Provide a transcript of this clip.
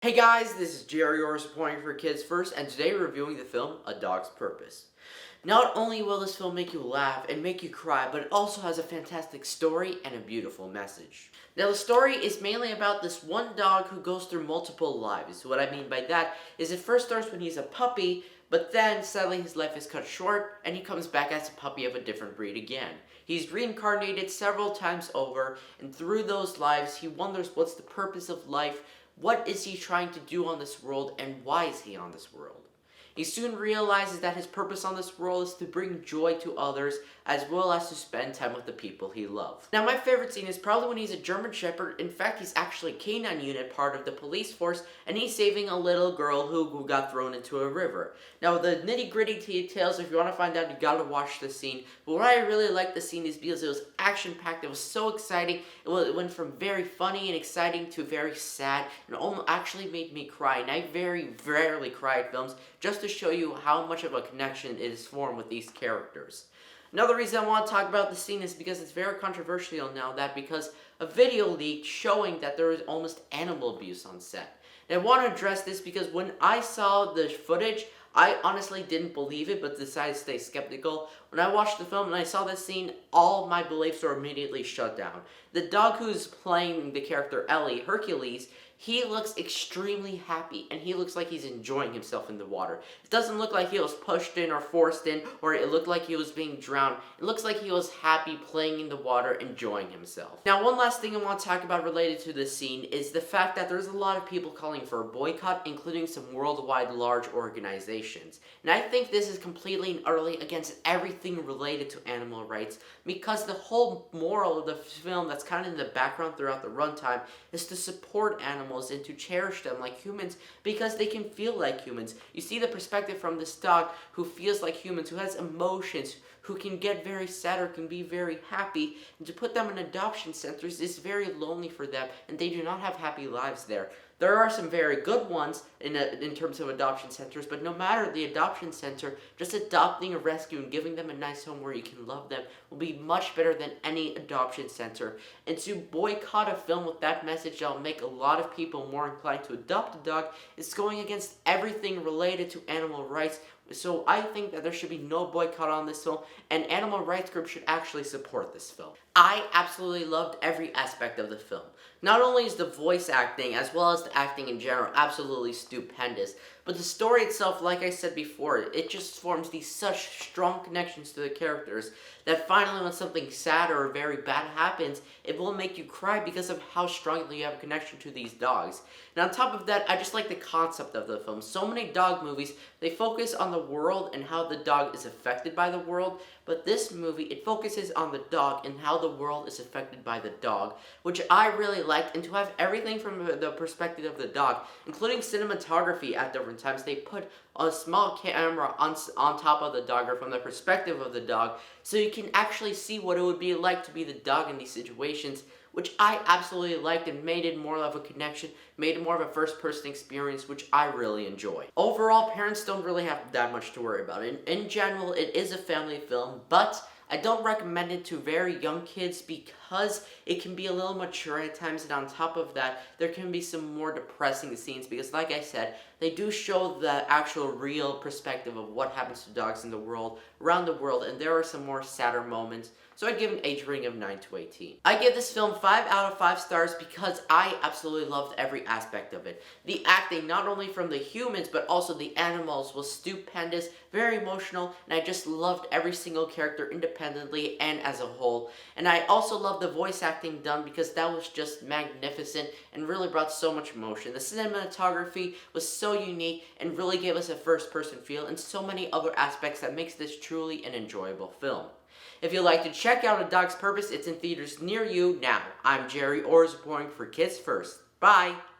Hey guys, this is Gerry reporting for Kids First, and today we're reviewing the film A Dog's Purpose. Not only will this film make you laugh and make you cry, but it also has a fantastic story and a beautiful message. Now the story is mainly about this one dog who goes through multiple lives. What I mean by that is it first starts when he's a puppy, but then sadly his life is cut short and he comes back as a puppy of a different breed again. He's reincarnated several times over, and through those lives he wonders what's the purpose of life. What is he trying to do on this world, and why is he on this world? He soon realizes that his purpose on this world is to bring joy to others, as well as to spend time with the people he loves. Now, my favorite scene is probably when he's a German Shepherd. In fact, he's actually a canine unit, part of the police force, and he's saving a little girl who got thrown into a river. Now, the nitty-gritty details, if you want to find out, you gotta watch the scene. But what I really liked the scene is because it was action-packed, it was so exciting. It went from very funny and exciting to very sad, and almost actually made me cry. And I very rarely cry at films, just to show you how much of a connection it is formed with these characters. Another reason I want to talk about the scene is because it's very controversial now, that because a video leaked showing that there is almost animal abuse on set. And I want to address this because when I saw the footage, I honestly didn't believe it, but decided to stay skeptical. When I watched the film and I saw this scene, all my beliefs were immediately shut down. The dog who's playing the character Ellie, Hercules, he looks extremely happy, and he looks like he's enjoying himself in the water. It doesn't look like he was pushed in or forced in, or it looked like he was being drowned. It looks like he was happy playing in the water, enjoying himself. Now, one last thing I want to talk about related to this scene is the fact that there's a lot of people calling for a boycott, including some worldwide large organizations. And I think this is completely and utterly against everything related to animal rights, because the whole moral of the film that's kind of in the background throughout the runtime is to support animals and to cherish them like humans, because they can feel like humans. You see the perspective from this dog who feels like humans, who has emotions, who can get very sad or can be very happy, and to put them in adoption centers is very lonely for them, and they do not have happy lives there. There are some very good ones in terms of adoption centers, but no matter the adoption center, just adopting a rescue and giving them a nice home where you can love them will be much better than any adoption center. And to boycott a film with that message that will make a lot of people more inclined to adopt a dog is going against everything related to animal rights. So I think that there should be no boycott on this film, and animal rights groups should actually support this film. I absolutely loved every aspect of the film. Not only is the voice acting, as well as the acting in general, absolutely stupendous, but the story itself, like I said before, it just forms these such strong connections to the characters that finally when something sad or very bad happens, it will make you cry because of how strongly you have a connection to these dogs. And on top of that, I just like the concept of the film. So many dog movies, they focus on the world and how the dog is affected by the world, but this movie, it focuses on the dog and how the world is affected by the dog, which I really liked. And to have everything from the perspective of the dog, including cinematography at different times, they put a small camera on top of the dog, or from the perspective of the dog, so you can actually see what it would be like to be the dog in these situations, which I absolutely liked and made it more of a connection, made it more of a first-person experience, which I really enjoy. Overall, parents don't really have that much to worry about. In general, it is a family film, but I don't recommend it to very young kids because it can be a little mature at times, and on top of that, there can be some more depressing scenes because, like I said, they do show the actual real perspective of what happens to dogs in the world, around the world, and there are some more sadder moments. So I'd give an age rating of 9 to 18. I give this film 5 out of 5 stars because I absolutely loved every aspect of it. The acting, not only from the humans, but also the animals, was stupendous, very emotional, and I just loved every single character independently and as a whole. And I also loved the voice acting done because that was just magnificent and really brought so much emotion. The cinematography was so unique and really gave us a first-person feel, and so many other aspects that makes this truly an enjoyable film. If you'd like to check out A Dog's Purpose, it's in theaters near you now. I'm Gerry, reporting for Kids First. Bye!